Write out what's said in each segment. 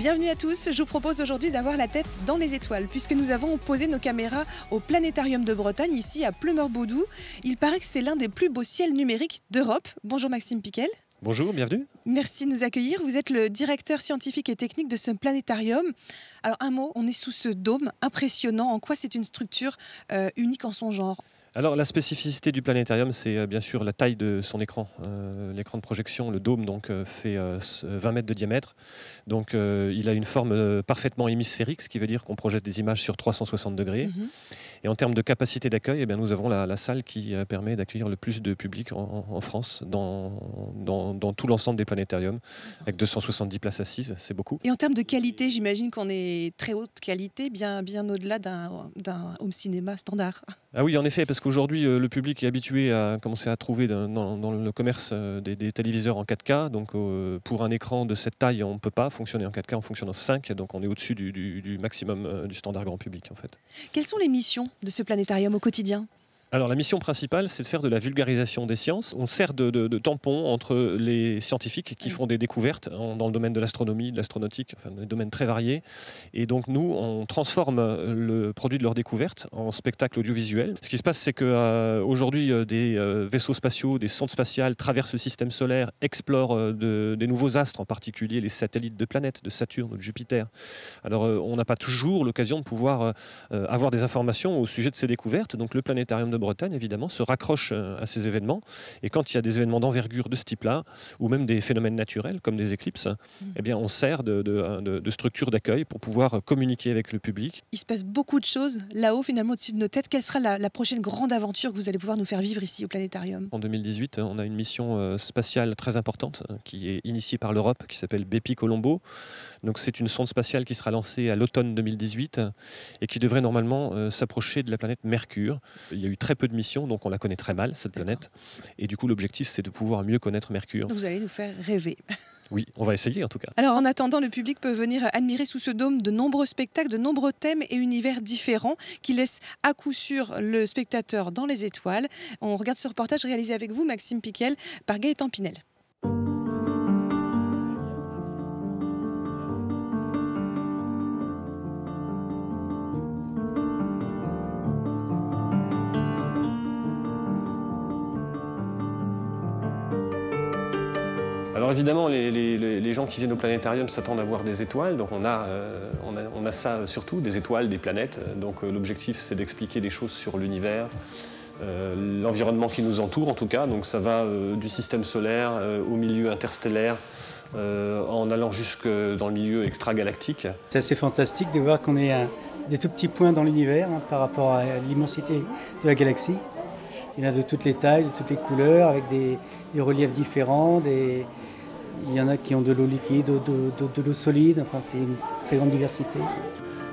Bienvenue à tous, je vous propose aujourd'hui d'avoir la tête dans les étoiles puisque nous avons posé nos caméras au Planétarium de Bretagne, ici à Pleumeur-Bodou. Il paraît que c'est l'un des plus beaux ciels numériques d'Europe. Bonjour Maxime Piquel. Bonjour, bienvenue. Merci de nous accueillir. Vous êtes le directeur scientifique et technique de ce planétarium. Alors un mot, on est sous ce dôme impressionnant. En quoi c'est une structure unique en son genre ? Alors la spécificité du planétarium, c'est bien sûr la taille de son écran. L'écran de projection, le dôme, donc, fait 20 mètres de diamètre. Donc il a une forme parfaitement hémisphérique, ce qui veut dire qu'on projette des images sur 360 degrés. Et en termes de capacité d'accueil, eh bien, nous avons la salle qui permet d'accueillir le plus de public en France, dans tout l'ensemble des planétariums, avec 270 places assises, c'est beaucoup. Et en termes de qualité, j'imagine qu'on est très haute qualité, bien au-delà d'un home cinéma standard. Ah oui, en effet, parce qu'aujourd'hui, le public est habitué à commencer à trouver dans le commerce des téléviseurs en 4K. Donc, pour un écran de cette taille, on ne peut pas fonctionner en 4K, on fonctionne en 5. Donc, on est au-dessus du maximum du standard grand public, en fait. Quelles sont les missions de ce planétarium au quotidien ? Alors la mission principale, c'est de faire de la vulgarisation des sciences. On sert de tampon entre les scientifiques qui font des découvertes dans le domaine de l'astronomie, de l'astronautique, enfin des domaines très variés. Et donc nous, on transforme le produit de leur découverte en spectacle audiovisuel. Ce qui se passe, c'est qu'aujourd'hui, des vaisseaux spatiaux, des sondes spatiales traversent le système solaire, explorent des nouveaux astres, en particulier les satellites de planètes, de Saturne ou de Jupiter. Alors on n'a pas toujours l'occasion de pouvoir avoir des informations au sujet de ces découvertes. Donc le planétarium de Bretagne, évidemment, se raccroche à ces événements. Et quand il y a des événements d'envergure de ce type-là, ou même des phénomènes naturels, comme des éclipses, eh bien, on sert de structure d'accueil pour pouvoir communiquer avec le public. Il se passe beaucoup de choses là-haut, finalement, au-dessus de nos têtes. Quelle sera la prochaine grande aventure que vous allez pouvoir nous faire vivre ici au planétarium ? En 2018, on a une mission spatiale très importante qui est initiée par l'Europe, qui s'appelle Bepi-Colombo. Donc, c'est une sonde spatiale qui sera lancée à l'automne 2018 et qui devrait normalement s'approcher de la planète Mercure. Il y a eu très peu de missions, donc on la connaît très mal, cette planète. Et du coup, l'objectif, c'est de pouvoir mieux connaître Mercure. Donc vous allez nous faire rêver. Oui, on va essayer en tout cas. Alors en attendant, le public peut venir admirer sous ce dôme de nombreux spectacles, de nombreux thèmes et univers différents qui laissent à coup sûr le spectateur dans les étoiles. On regarde ce reportage réalisé avec vous, Maxime Piquel, par Gaëtan Pinel. Alors évidemment, les gens qui viennent au planétarium s'attendent à voir des étoiles, donc on a ça surtout, des étoiles, des planètes. Donc l'objectif, c'est d'expliquer des choses sur l'univers, l'environnement qui nous entoure en tout cas. Donc ça va du système solaire au milieu interstellaire, en allant jusque dans le milieu extragalactique. C'est assez fantastique de voir qu'on est des tout petits points dans l'univers par rapport à l'immensité de la galaxie. Il y en a de toutes les tailles, de toutes les couleurs, avec des reliefs différents. Il y en a qui ont de l'eau liquide, de l'eau solide. Enfin, c'est une très grande diversité.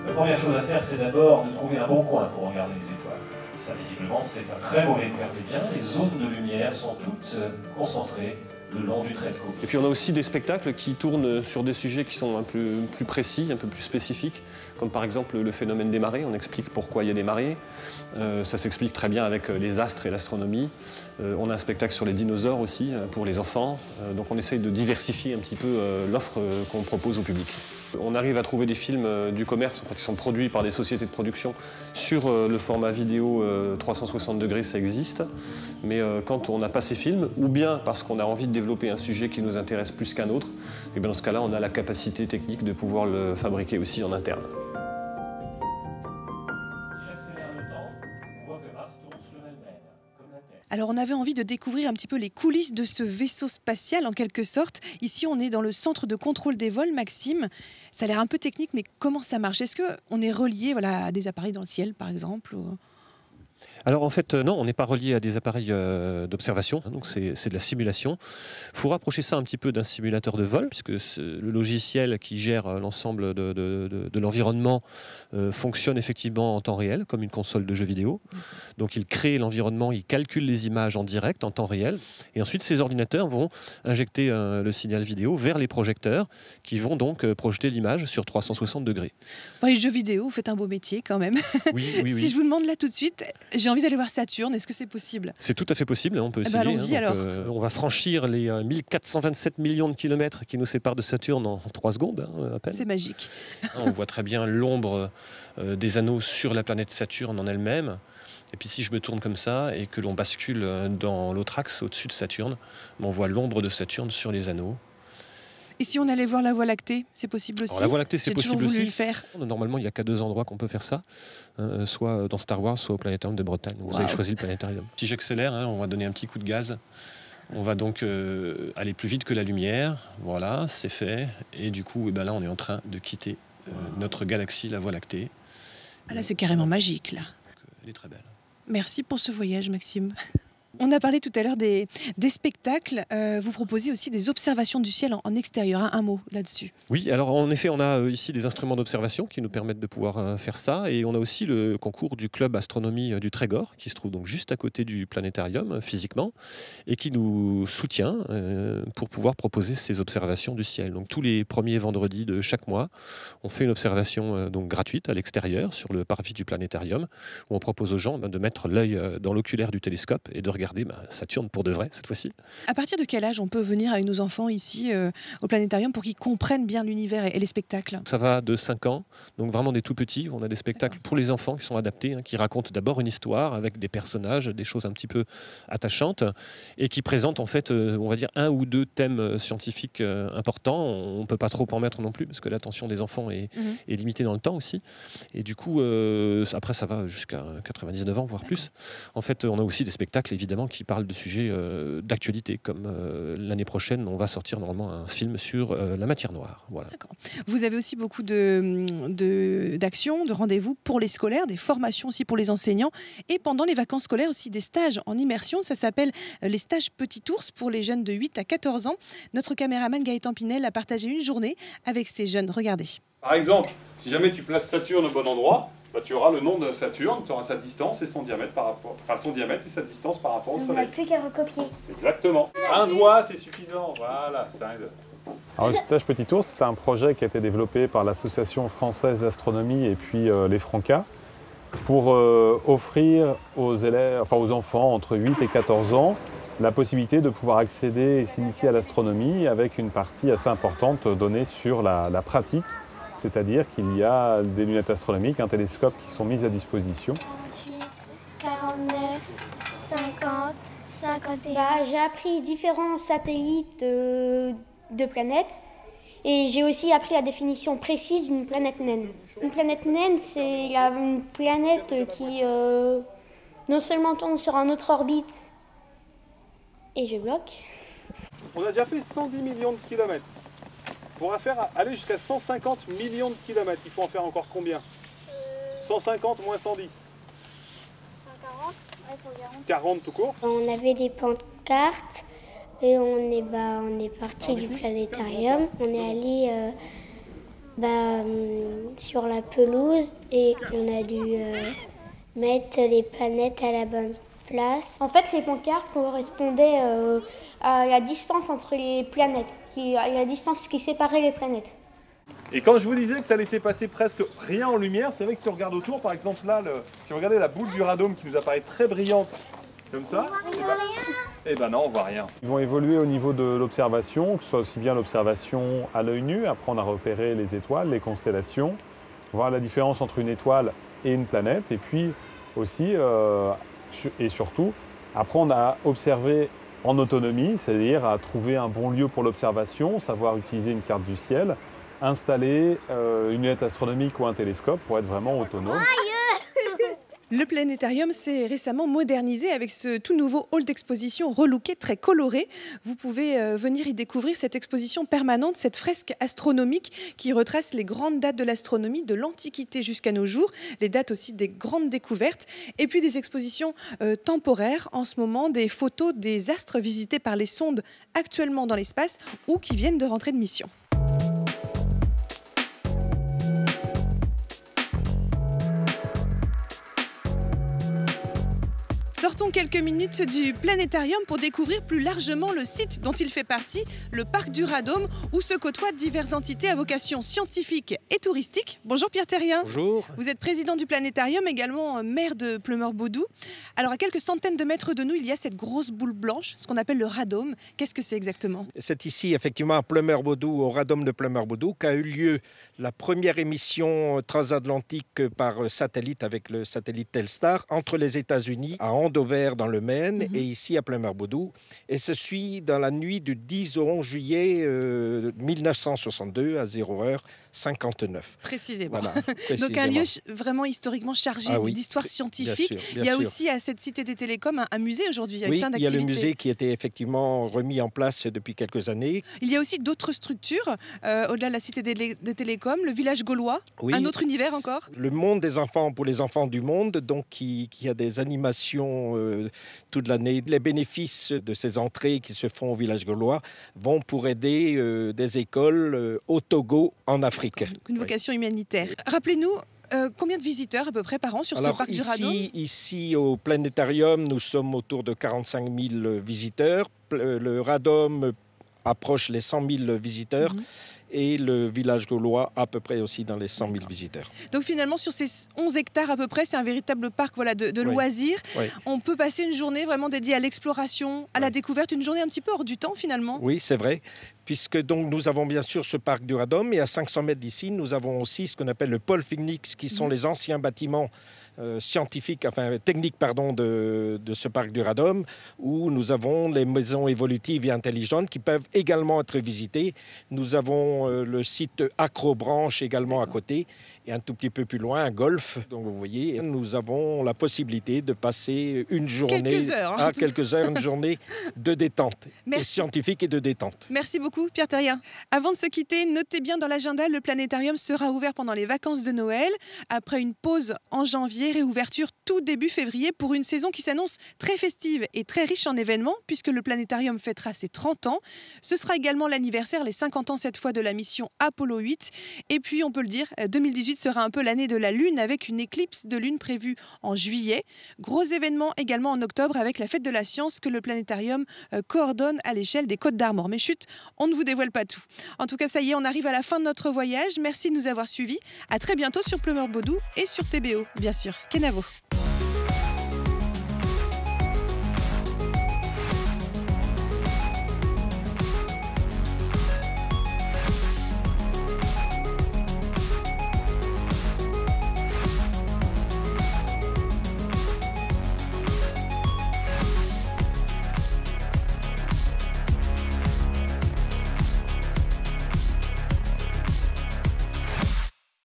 La première chose à faire, c'est d'abord de trouver un bon coin pour regarder les étoiles. Ça, visiblement, c'est un très mauvais coin. Bien, les zones de lumière sont toutes concentrées le long du trait de côte. Et puis on a aussi des spectacles qui tournent sur des sujets qui sont un peu plus précis, un peu plus spécifiques, comme par exemple le phénomène des marées. On explique pourquoi il y a des marées. Ça s'explique très bien avec les astres et l'astronomie. On a un spectacle sur les dinosaures aussi, pour les enfants. Donc on essaye de diversifier un petit peu l'offre qu'on propose au public. On arrive à trouver des films du commerce, en fait, qui sont produits par des sociétés de production sur le format vidéo 360 degrés, ça existe. Mais quand on n'a pas ces films, ou bien parce qu'on a envie de développer un sujet qui nous intéresse plus qu'un autre, et bien dans ce cas-là, on a la capacité technique de pouvoir le fabriquer aussi en interne. Alors on avait envie de découvrir un petit peu les coulisses de ce vaisseau spatial en quelque sorte. Ici on est dans le centre de contrôle des vols, Maxime. Ça a l'air un peu technique, mais comment ça marche ? Est-ce qu'on est relié à des appareils dans le ciel par exemple ? Alors en fait, non, on n'est pas relié à des appareils d'observation, donc c'est de la simulation. Il faut rapprocher ça un petit peu d'un simulateur de vol, puisque le logiciel qui gère l'ensemble de l'environnement fonctionne effectivement en temps réel, comme une console de jeux vidéo. Donc il crée l'environnement, il calcule les images en direct, en temps réel, et ensuite ces ordinateurs vont injecter le signal vidéo vers les projecteurs, qui vont donc projeter l'image sur 360 degrés. Bon, les jeux vidéo, vous faites un beau métier quand même. Oui. Si je vous demande là tout de suite, j'ai envie envie d'aller voir Saturne, est-ce que c'est possible? C'est tout à fait possible, on peut essayer. allons-y, alors. On va franchir les 1427 millions de kilomètres qui nous séparent de Saturne en 3 secondes à peine. C'est magique. On voit très bien l'ombre des anneaux sur la planète Saturne en elle-même. Et puis si je me tourne comme ça et que l'on bascule dans l'autre axe au-dessus de Saturne, on voit l'ombre de Saturne sur les anneaux. Et si on allait voir la Voie lactée, c'est possible aussi? Alors, la Voie lactée, c'est possible toujours voulu aussi. le faire. Normalement, il n'y a qu'à 2 endroits qu'on peut faire ça, soit dans Star Wars, soit au Planétarium de Bretagne. Vous avez choisi le planétarium. Si j'accélère, on va donner un petit coup de gaz. On va donc aller plus vite que la lumière. Voilà, c'est fait. Et du coup, là, on est en train de quitter notre galaxie, la Voie lactée. Ah là, c'est carrément magique, là. Elle est très belle. Merci pour ce voyage, Maxime. On a parlé tout à l'heure des spectacles. Vous proposez aussi des observations du ciel en extérieur. Un mot là-dessus. Oui, alors en effet, on a ici des instruments d'observation qui nous permettent de pouvoir faire ça. Et on a aussi le concours du club astronomie du Trégor, qui se trouve donc juste à côté du planétarium physiquement, et qui nous soutient pour pouvoir proposer ces observations du ciel. Donc tous les premiers vendredis de chaque mois, on fait une observation donc gratuite à l'extérieur, sur le parvis du planétarium, où on propose aux gens de mettre l'œil dans l'oculaire du télescope et de regarder Saturne pour de vrai cette fois-ci. À partir de quel âge on peut venir avec nos enfants ici au planétarium pour qu'ils comprennent bien l'univers et les spectacles? Ça va de 5 ans, donc vraiment des tout petits. On a des spectacles pour les enfants qui sont adaptés, qui racontent d'abord une histoire avec des personnages, des choses un petit peu attachantes et qui présentent en fait, on va dire, 1 ou 2 thèmes scientifiques importants. On ne peut pas trop en mettre non plus parce que l'attention des enfants est limitée dans le temps aussi. Et du coup, après ça va jusqu'à 99 ans, voire plus. En fait, on a aussi des spectacles évidemment qui parlent de sujets d'actualité, comme l'année prochaine, on va sortir normalement un film sur la matière noire. Voilà. D'accord. Vous avez aussi beaucoup d'actions, de rendez-vous pour les scolaires, des formations aussi pour les enseignants, et pendant les vacances scolaires aussi des stages en immersion. Ça s'appelle les stages Petit Ours pour les jeunes de 8 à 14 ans. Notre caméraman Gaëtan Pinel a partagé une journée avec ces jeunes. Regardez. Par exemple, si jamais tu places Saturne au bon endroit, tu auras le nom de Saturne, tu auras sa distance et son diamètre son diamètre et sa distance par rapport au Soleil. On n'a plus qu'à recopier. Exactement. Un doigt, c'est suffisant. Voilà, ça aide. Alors, le stage Petit Ours, c'est un projet qui a été développé par l'Association française d'astronomie et puis les Francas pour offrir aux enfants entre 8 et 14 ans la possibilité de pouvoir accéder et s'initier à l'astronomie avec une partie assez importante donnée sur la pratique. C'est-à-dire qu'il y a des lunettes astronomiques, un télescope qui sont mis à disposition. 28, 49, 50, 51. J'ai appris différents satellites de planètes et j'ai aussi appris la définition précise d'une planète naine. Une planète naine, c'est une planète qui non seulement tourne sur une autre orbite, et je bloque. On a déjà fait 110 millions de kilomètres. Pour aller jusqu'à 150 millions de kilomètres, il faut en faire encore combien? 150 moins 110. 140, ouais, faut 40 tout court. On avait des pancartes et on est parti du planétarium. On est allé sur la pelouse et on a dû mettre les planètes à la bonne place. En fait, les pancartes correspondaient à la distance entre les planètes, à la distance qui séparait les planètes. Et quand je vous disais que ça laissait passer presque rien en lumière, c'est vrai que si on regarde autour, par exemple là, si vous regardez la boule du radome qui nous apparaît très brillante, comme ça, et ben non, on voit rien. Ils vont évoluer au niveau de l'observation, que ce soit aussi bien l'observation à l'œil nu, apprendre à repérer les étoiles, les constellations, voir la différence entre une étoile et une planète, et puis aussi, et surtout, apprendre à observer en autonomie, c'est-à-dire à trouver un bon lieu pour l'observation, savoir utiliser une carte du ciel, installer une lunette astronomique ou un télescope pour être vraiment autonome. Le planétarium s'est récemment modernisé avec ce tout nouveau hall d'exposition relooké, très coloré. Vous pouvez venir y découvrir cette exposition permanente, cette fresque astronomique qui retrace les grandes dates de l'astronomie de l'Antiquité jusqu'à nos jours, les dates aussi des grandes découvertes, et puis des expositions temporaires, en ce moment des photos des astres visités par les sondes actuellement dans l'espace ou qui viennent de rentrer de mission. Sortons quelques minutes du planétarium pour découvrir plus largement le site dont il fait partie, le parc du Radôme, où se côtoient diverses entités à vocation scientifique et touristique. Bonjour Pierre Terrien. Bonjour. Vous êtes président du planétarium, également maire de Pleumeur-Bodou. Alors à quelques centaines de mètres de nous, il y a cette grosse boule blanche, ce qu'on appelle le Radôme. Qu'est-ce que c'est exactement? C'est ici effectivement à Pleumeur-Bodou, au Radôme de Pleumeur-Bodou, qu'a eu lieu la première émission transatlantique par satellite avec le satellite Telstar entre les États-Unis à Andover dans le Maine et ici à Pleumeur-Bodou. Et se suit dans la nuit du 10 au 11 juillet 1962 à 0h59. Précisément. Voilà, Donc un lieu vraiment historiquement chargé d'histoire scientifique. Bien sûr, il y a aussi à cette Cité des Télécoms un musée aujourd'hui avec plein d'activités. Il y a le musée qui était effectivement remis en place depuis quelques années. Il y a aussi d'autres structures au-delà de la Cité des Télécoms, le village gaulois, un autre univers encore. Le monde des enfants pour les enfants du monde, donc qui a des animations toute l'année. Les bénéfices de ces entrées qui se font au village gaulois vont pour aider des écoles au Togo en Afrique. Une vocation humanitaire. Rappelez-nous, combien de visiteurs à peu près par an sur ce parc du Radôme? Ici, au planétarium, nous sommes autour de 45 000 visiteurs. Le Radôme approche les 100 000 visiteurs. Et le village gaulois à peu près aussi dans les 100 000 visiteurs. Donc finalement, sur ces 11 hectares à peu près, c'est un véritable parc de loisirs. On peut passer une journée vraiment dédiée à l'exploration, à la découverte, une journée un petit peu hors du temps finalement. Oui, c'est vrai, puisque donc nous avons bien sûr ce parc du Radôme et à 500 mètres d'ici, nous avons aussi ce qu'on appelle le pôle Phoenix, qui sont les anciens bâtiments techniques de ce parc du Radôme, où nous avons les maisons évolutives et intelligentes qui peuvent également être visitées. Nous avons le site Acrobranche également à côté et un tout petit peu plus loin, un golf. Donc vous voyez, nous avons la possibilité de passer une journée, quelques heures, une journée de détente, et scientifique et de détente. Merci beaucoup Pierre Terrien. Avant de se quitter, notez bien dans l'agenda, le planétarium sera ouvert pendant les vacances de Noël. Après une pause en janvier, réouverture tout début février pour une saison qui s'annonce très festive et très riche en événements puisque le planétarium fêtera ses 30 ans. Ce sera également l'anniversaire, les 50 ans cette fois de la mission Apollo 8. Et puis on peut le dire, 2018 sera un peu l'année de la Lune avec une éclipse de Lune prévue en juillet. Gros événement également en octobre avec la fête de la science que le planétarium coordonne à l'échelle des Côtes d'Armor. Mais chut, on ne vous dévoile pas tout. En tout cas, ça y est, on arrive à la fin de notre voyage. Merci de nous avoir suivis. À très bientôt sur Pleumeur-Bodou et sur TBO, bien sûr. Kenavo.